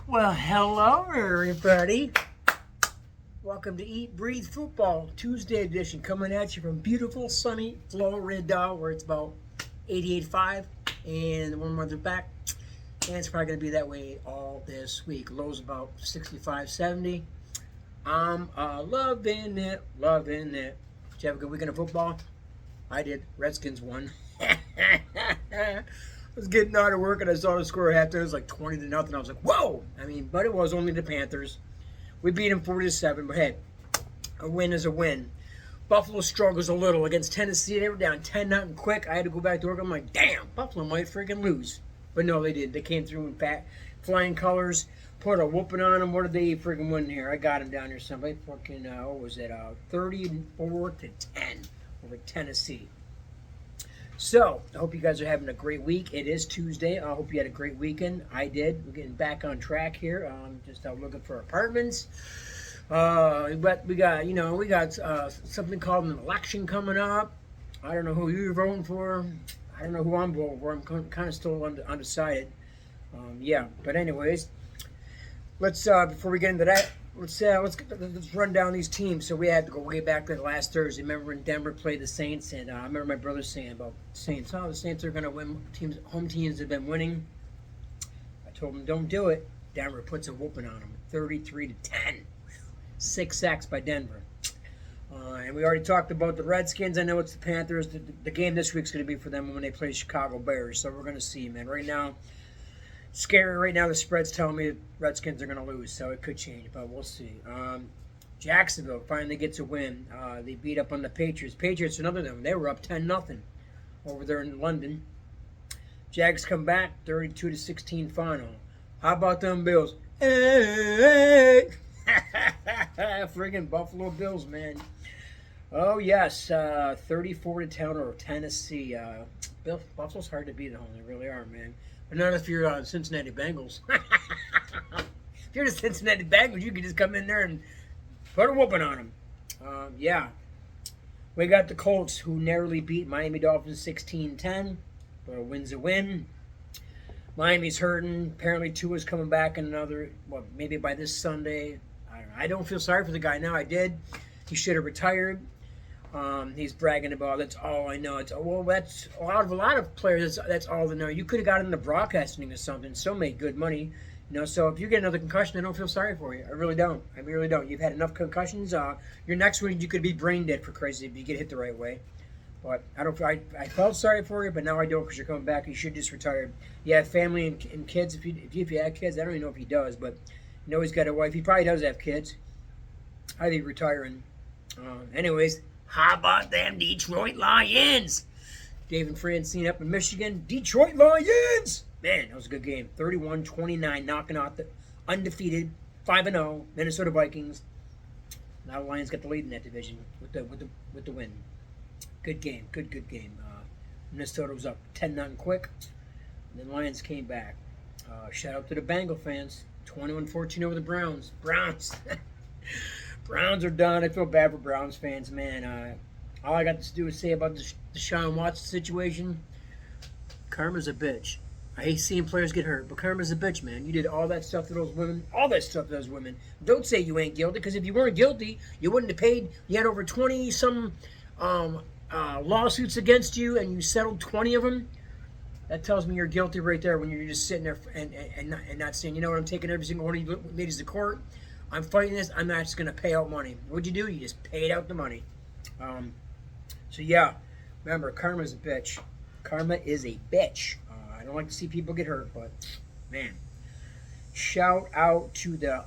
Well, hello, everybody. Welcome to Eat, Breathe Football Tuesday edition, coming at you from beautiful, sunny Florida, where it's about 88.5, and the warm weather back. And it's probably going to be that way all this week. Lows about 65, 70. I'm loving it, loving it. Did you have a good weekend of football? I did. Redskins won. I was getting out of work and I saw the score at halftime. It was like 20-0. I was like, whoa! But it was only the Panthers. We beat them 40-7. But hey, a win is a win. Buffalo struggles a little against Tennessee. They were down 10-0 quick. I had to go back to work. I'm like, damn, Buffalo might freaking lose. But no, they did. They came through in flying colors, put a whooping on them. What did they freaking win here? I got them down here. Somebody fucking, what was it? 34-10 over Tennessee. So, I hope you guys are having a great week. It is Tuesday. I hope you had a great weekend. I did. We're getting back on track here. Just out looking for apartments. But we got something called an election coming up. I don't know who you're voting for. I don't know who I'm voting for. I'm kind of still undecided. But anyways, let's before we get into that, let's run down these teams. So we had to go way back to last Thursday. Remember when Denver played the Saints, and I remember my brother saying about Saints. Oh, the Saints are going to win. Home teams have been winning. I told him don't do it. Denver puts a whooping on them, 33-10. 6 sacks by Denver. And we already talked about the Redskins. I know it's the Panthers. The game this week's going to be for them when they play Chicago Bears. So we're going to see, man. Right now, scary. Right now, the spread's telling me the Redskins are going to lose, so it could change, but we'll see. Jacksonville finally gets a win. They beat up on the Patriots. Patriots, another one. They were up 10-0 over there in London. Jags come back, 32-16 final. How about them Bills? Hey! Friggin' Buffalo Bills, man. Oh, yes. 34-10 over Tennessee. Buffalo's hard to beat at home. They really are, man. But not if you're Cincinnati Bengals. If you're the Cincinnati Bengals, you can just come in there and put a whooping on them. We got the Colts, who narrowly beat Miami Dolphins 16-10. But a win's a win. Miami's hurting. Apparently, Tua's coming back in maybe by this Sunday. I don't know. I don't feel sorry for the guy now. I did. He should have retired. He's bragging about that's all I know. That's a lot of players. That's all they know. You could have got into broadcasting or something. Still made good money, So if you get another concussion, I don't feel sorry for you. I really don't. You've had enough concussions. Your next one, you could be brain dead for crazy if you get hit the right way. But I felt sorry for you, but now I don't because you're coming back. You should just retire. You have family and kids. If you have kids, I don't even know if he does, but he's got a wife. He probably does have kids. I think retiring. Anyways. How about them Detroit Lions? Dave and Francine up in Michigan. Detroit Lions! Man, that was a good game. 31-29, knocking out the undefeated 5-0 Minnesota Vikings. Now the Lions got the lead in that division with the win. Good game. Good game. Minnesota was up 10-0 quick. And then Lions came back. Shout out to the Bengal fans. 21-14 over the Browns. Browns are done. I feel bad for Browns fans, man. All I got to do is say about the Deshaun Watson situation, karma's a bitch. I hate seeing players get hurt, but karma's a bitch, man. You did all that stuff to those women. Don't say you ain't guilty, because if you weren't guilty, you wouldn't have paid. You had over 20-some lawsuits against you, and you settled 20 of them. That tells me you're guilty right there when you're just sitting there and not saying, you know what, I'm taking every single one of you ladies to court. I'm fighting this. I'm not just going to pay out money. What'd you do? You just paid out the money. Remember, karma's a bitch. Karma is a bitch. I don't like to see people get hurt, but, man. Shout out to the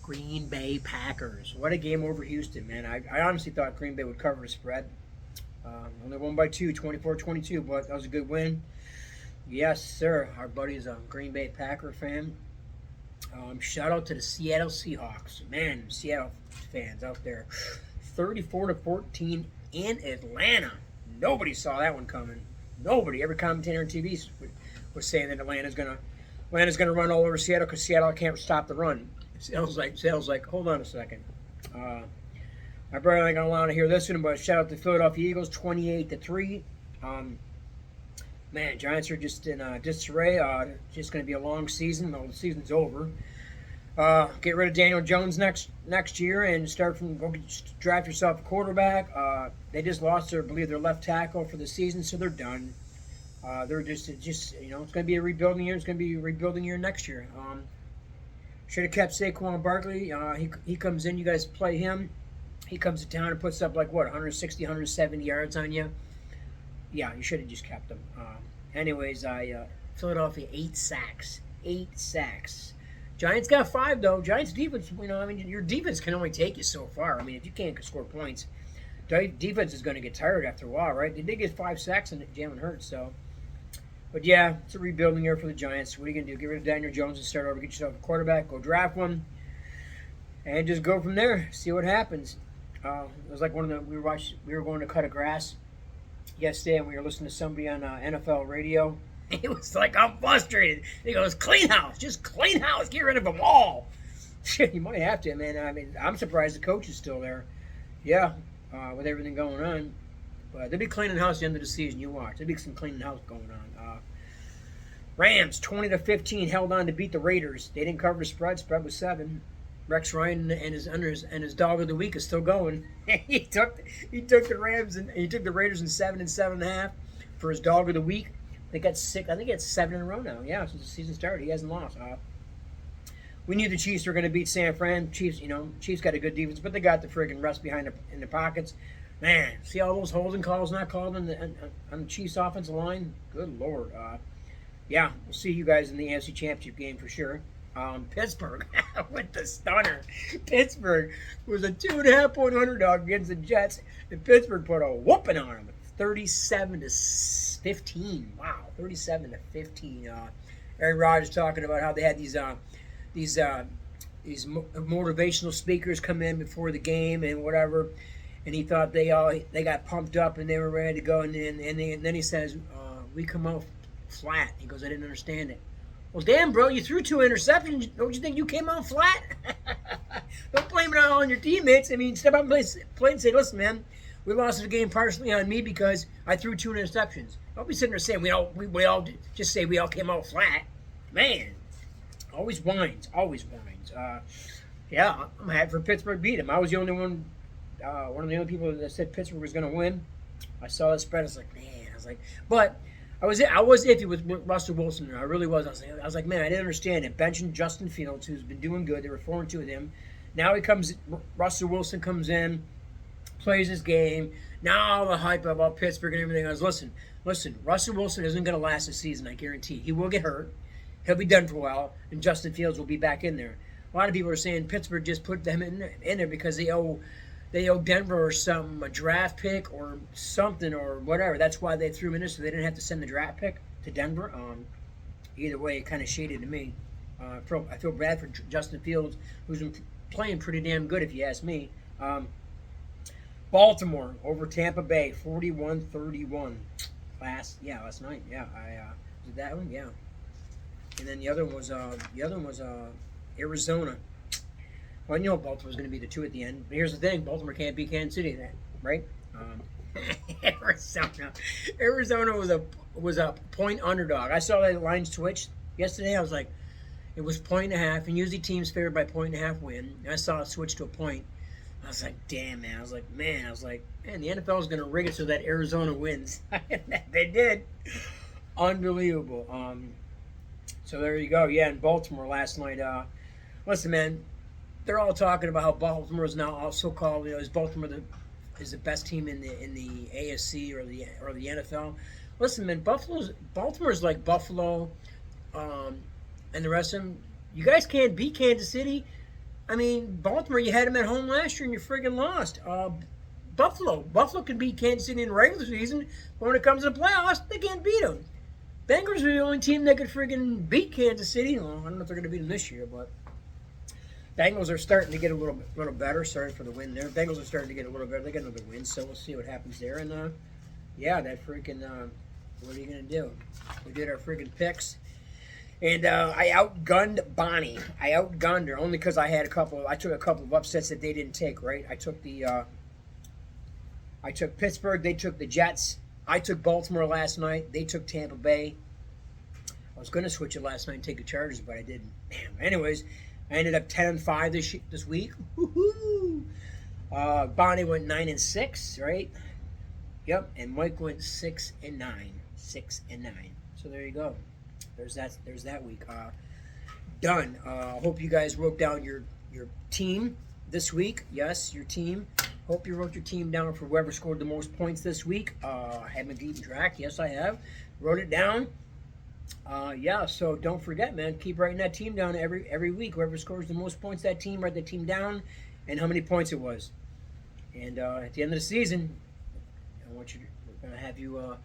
Green Bay Packers. What a game over Houston, man. I honestly thought Green Bay would cover the spread. Only won by 24-22, but that was a good win. Yes, sir. Our buddy's a Green Bay Packer fan. Shout out to the Seattle Seahawks. Man, Seattle fans out there. 34-14 in Atlanta. Nobody saw that one coming. Nobody. Every commentator on TV was saying that Atlanta's gonna run all over Seattle because Seattle can't stop the run. Seattle's like, hold on a second. My brother ain't gonna allow to hear this one, but shout out to the Philadelphia Eagles, 28-3. Man, Giants are just in disarray. Just going to be a long season. Well, the season's over. Get rid of Daniel Jones next year and draft yourself a quarterback. They just lost I believe their left tackle for the season, so they're done. They're just it's going to be a rebuilding year. It's going to be a rebuilding year next year. Should have kept Saquon Barkley. He comes in, you guys play him. He comes to town and puts up like what 160, 170 yards on you. Yeah, you should have just kept him. Anyways, Philadelphia 8 sacks. 8 sacks. Giants got 5 though. Giants defense, your defense can only take you so far. I mean, if you can't score points, defense is going to get tired after a while, right? They did get 5 sacks and Jalen Hurts, so. But yeah, it's a rebuilding year for the Giants. What are you going to do? Get rid of Daniel Jones and start over. Get yourself a quarterback. Go draft one, and just go from there. See what happens. It was like we were going to cut a grass yesterday, and we were listening to somebody on NFL radio. It was like, I'm frustrated. He goes, clean house, just clean house, get rid of them all. Shit, you might have to, man. I mean, I'm surprised the coach is still there. Yeah, with everything going on. But they'll be cleaning house at the end of the season. You watch. There'll be some cleaning house going on. Rams 20-15 held on to beat the Raiders. They didn't cover the spread. Spread was 7. Rex Ryan and his dog of the week is still going. he took the Rams and he took the Raiders in 7 and 7.5 for his dog of the week. They got 6. I think he had 7 in a row now. Yeah, since the season started, he hasn't lost. We knew the Chiefs were going to beat San Fran. Chiefs got a good defense, but they got the friggin' rest in the pockets. Man, see all those holding calls not called on the Chiefs' offensive line? Good Lord. Yeah, we'll see you guys in the AFC Championship game for sure. Pittsburgh with the stunner. Pittsburgh was a 2.5-point underdog against the Jets, and Pittsburgh put a whooping on them, 37-15. Wow, 37-15. Aaron Rodgers talking about how they had these motivational speakers come in before the game and whatever, and he thought they got pumped up and they were ready to go, and then he says, "We come out flat." He goes, "I didn't understand it." Well, damn, bro, you threw 2 interceptions. Don't you think you came out flat? Don't blame it all on your teammates. I mean, step up and play and say, "Listen, man, we lost the game partially on me because I threw 2 interceptions." Don't be sitting there saying we all just say we all came out flat. Man, always whines. Yeah, I'm happy for Pittsburgh beat him. I was the only one of the only people that said Pittsburgh was going to win. I saw that spread. I was like, man. But I was iffy with Russell Wilson. I really was. I was like, man, I didn't understand it. Benching Justin Fields, who's been doing good. They were 4-2 with him. Now Russell Wilson comes in, plays his game. Now all the hype about Pittsburgh and everything. I was, listen. Russell Wilson isn't going to last the season. I guarantee. He will get hurt. He'll be done for a while, and Justin Fields will be back in there. A lot of people are saying Pittsburgh just put them in there because they owe Denver or a draft pick or something or whatever. That's why they threw him in there, so they didn't have to send the draft pick to Denver. Either way, it kind of shaded to me. I feel bad for Justin Fields, who's been playing pretty damn good, if you ask me. Baltimore over Tampa Bay, 41-31. Last night. Yeah, did that one. Yeah, and then the other one was Arizona. Well, I know Baltimore's going to be the 2 at the end. But here's the thing: Baltimore can't beat Kansas City, right? Arizona was a point underdog. I saw that lines twitch yesterday. I was like, it was 1.5, and usually teams favored by 1.5 win. I saw it switch to a point. I was like, damn, man. I was like, man, the NFL is going to rig it so that Arizona wins. They did. Unbelievable. So there you go. Yeah, in Baltimore last night. Listen, man, they're all talking about how Baltimore is now also called. Is Baltimore is the best team in the AFC or the NFL? Listen, man, Baltimore's like Buffalo, and the rest of them. You guys can't beat Kansas City. I mean, Baltimore, you had them at home last year and you friggin' lost. Buffalo can beat Kansas City in the regular season, but when it comes to the playoffs, they can't beat them. Bengals are the only team that could friggin' beat Kansas City. Well, I don't know if they're going to beat them this year, but Bengals are starting to get a little better. Sorry for the win there. Bengals are starting to get a little better. They got another win, so we'll see what happens there. And that freaking what are you gonna do? We did our friggin' picks, and I outgunned Bonnie. I outgunned her only because I took a couple of upsets that they didn't take. Right? I took Pittsburgh. They took the Jets. I took Baltimore last night. They took Tampa Bay. I was gonna switch it last night and take the Chargers, but I didn't. Damn. Anyways. I ended up 10-5 this week. Woo-hoo! Bonnie went 9-6, right? Yep, and Mike went 6-9, 6-9. So there you go. There's that week. Done. Hope you guys wrote down your team this week. Yes, your team. Hope you wrote your team down for whoever scored the most points this week. I haven't keeping track. Yes, I have. Wrote it down. Yeah, so don't forget, man. Keep writing that team down every week. Whoever scores the most points, that team, write the team down and how many points it was. And at the end of the season, we're going to have you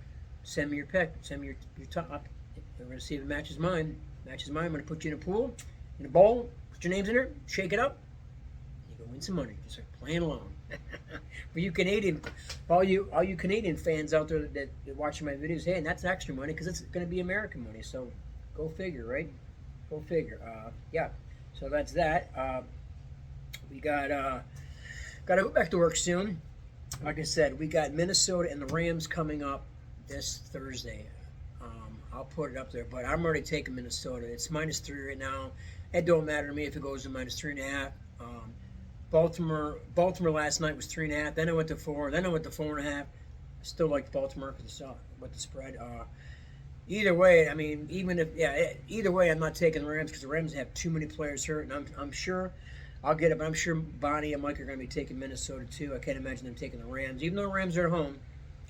send me your pick. Send me your top. We're going to see if it matches mine. Matches mine. I'm going to put you in a pool, in a bowl, put your names in there, shake it up. You can win some money. Just like playing along. For you Canadian, all you Canadian fans out there that watching my videos, hey, and that's extra money because it's going to be American money. So go figure, right? Go figure. Yeah. So that's that. We got to go back to work soon. Like I said, we got Minnesota and the Rams coming up this Thursday. I'll put it up there, but I'm already taking Minnesota. It's -3 right now. It don't matter to me if it goes to -3.5. Baltimore last night was 3.5. Then it went to 4. Then it went to 4.5. I still like Baltimore because I saw what the spread. Either way, I mean, either way, I'm not taking the Rams because the Rams have too many players hurt, and I'm sure I'll get it. But I'm sure Bonnie and Mike are going to be taking Minnesota too. I can't imagine them taking the Rams, even though the Rams are at home.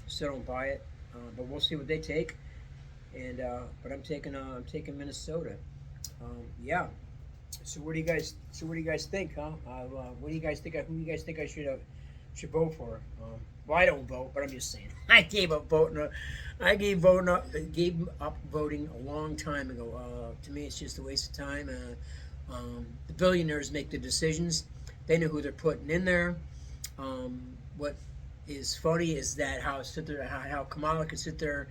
Still don't buy it, but we'll see what they take. And but I'm taking Minnesota. Yeah. So what do you guys think, huh? What do you guys think? Who do you guys think I should vote for? Well, I don't vote, but I'm just saying. I gave up voting. I gave up voting a long time ago. To me, it's just a waste of time. The billionaires make the decisions. They know who they're putting in there. What is funny is that how Kamala could sit there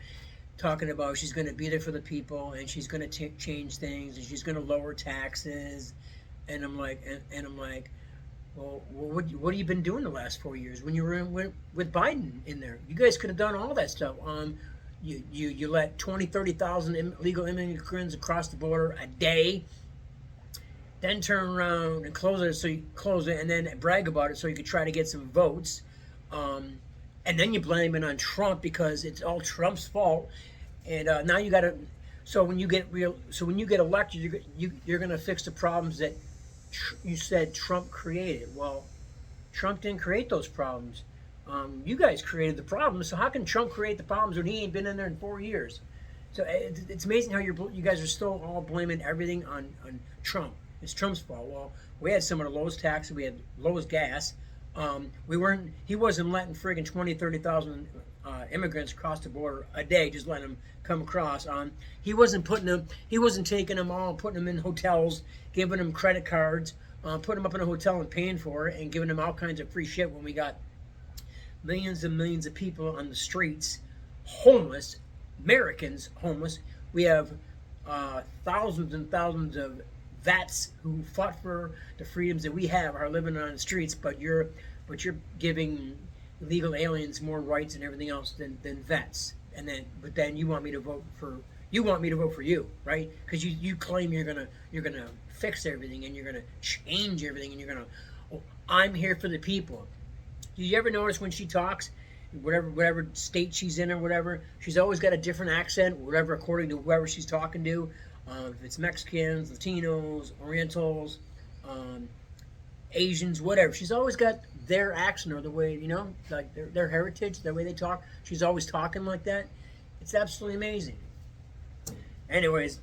talking about she's going to be there for the people and she's going to change things and she's going to lower taxes, and I'm like, well, what have you been doing the last 4 years when you were with Biden in there? You guys could have done all that stuff. You let 30,000 illegal immigrants across the border a day, then turn around and close it, and then brag about it so you could try to get some votes. And then you blame it on Trump because it's all Trump's fault. And now you got to. So when you get elected, you're going to fix the problems that you said Trump created. Well, Trump didn't create those problems. You guys created the problems. So how can Trump create the problems when he ain't been in there in 4 years? So it's amazing how you guys are still all blaming everything on Trump. It's Trump's fault. Well, we had some of the lowest taxes. We had lowest gas. He wasn't letting friggin' 30,000 immigrants across the border a day, just letting them come across. He wasn't taking them all, putting them in hotels, giving them credit cards, putting them up in a hotel and paying for it, and giving them all kinds of free shit when we got millions and millions of people on the streets, homeless, Americans homeless. We have thousands and thousands of vets who fought for the freedoms that we have are living on the streets, but you're giving illegal aliens more rights and everything else than vets. But then you want me to vote for you, right? Because you claim you're gonna fix everything and you're gonna change everything and I'm here for the people. Do you ever notice when she talks, whatever state she's in or whatever, she's always got a different accent, whatever, according to whoever she's talking to. If it's Mexicans, Latinos, Orientals, Asians, whatever, she's always got their accent or the way, like their heritage, the way they talk. She's always talking like that. It's absolutely amazing. Anyways,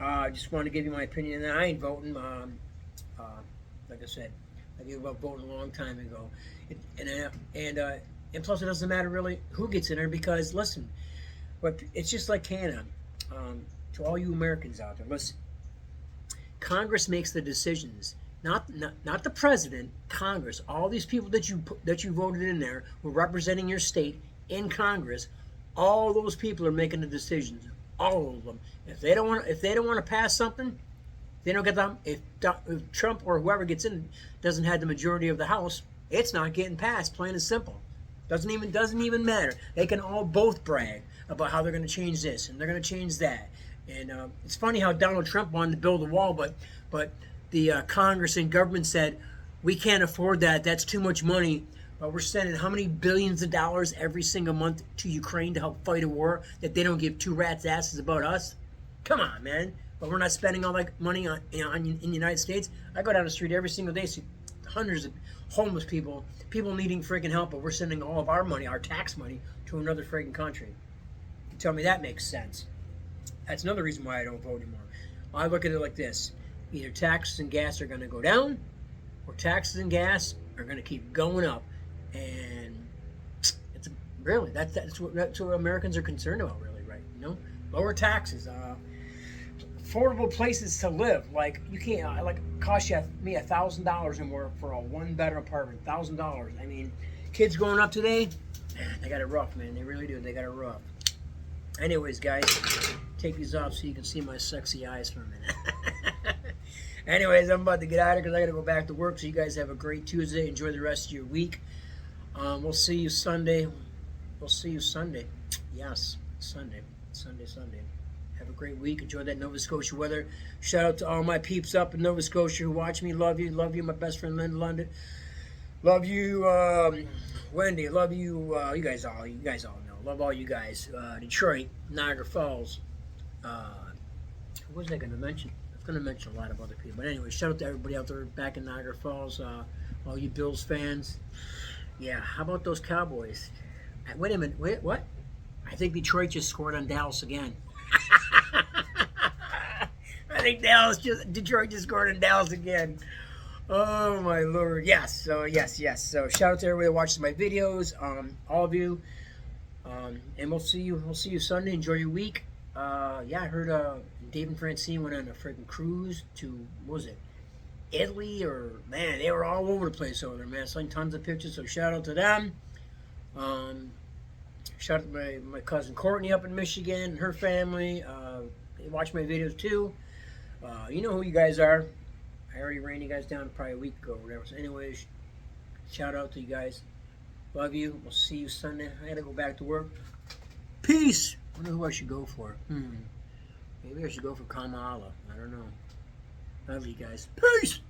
I just wanted to give you my opinion. And I ain't voting. Like I said, I gave up voting a long time ago. And plus, it doesn't matter really who gets in there because, listen, but it's just like Canada. To all you Americans out there, listen. Congress makes the decisions, not the president. Congress, all these people that you voted in there were representing your state in Congress. All those people are making the decisions. All of them. If they don't want to pass something, they don't get them. If Trump or whoever gets in doesn't have the majority of the House, it's not getting passed. Plain and simple. Doesn't even matter. They can all both brag about how they're going to change this and they're going to change that. And it's funny how Donald Trump wanted to build a wall, but Congress and government said, we can't afford that. That's too much money. But we're sending how many billions of dollars every single month to Ukraine to help fight a war that they don't give two rats' asses about us? Come on, man. But we're not spending all that money on, in the United States. I go down the street every single day, see hundreds of homeless people, people needing freaking help, but we're sending all of our money, our tax money, to another freaking country. You tell me that makes sense. That's another reason why I don't vote anymore. I look at it like this. Either taxes and gas are going to go down, or taxes and gas are going to keep going up. And it's really, that's what Americans are concerned about, really, right? You know, lower taxes, affordable places to live. Like, you can't, like, cost me $1,000 or more for a one-bedroom apartment. $1,000. I mean, kids growing up today, man, they got it rough, man. They really do. They got it rough. Anyways, guys, take these off so you can see my sexy eyes for a minute. Anyways, I'm about to get out of here because I got to go back to work. So you guys have a great Tuesday. Enjoy the rest of your week. We'll see you Sunday. We'll see you Sunday. Yes, Sunday. Have a great week. Enjoy that Nova Scotia weather. Shout out to all my peeps up in Nova Scotia who watch me. Love you. Love you, my best friend Linda London. Love you, Wendy. Love you. You guys all know. Love all you guys. Detroit, Niagara Falls. What was I going to mention? I was going to mention a lot of other people. But anyway, shout out to everybody out there back in Niagara Falls. All you Bills fans. Yeah, how about those Cowboys? Wait a minute. Wait, what? I think Detroit just scored on Dallas again. I think Detroit just scored on Dallas again. Oh my Lord! Yes. So yes. So shout out to everybody that watches my videos. All of you. And we'll see you Sunday. Enjoy your week. Yeah, I heard Dave and Francine went on a freaking cruise to, what was it, Italy, or, man, they were all over the place over there, man. I saw tons of pictures, so shout out to them. Shout out to my cousin Courtney up in Michigan and her family. They watch my videos too. You know who you guys are. I already ran you guys down probably a week ago or whatever. So anyways, shout out to you guys. Love you. We'll see you Sunday. I gotta go back to work. Peace. I wonder who I should go for. Maybe I should go for Kamala. I don't know. Love you guys. Peace.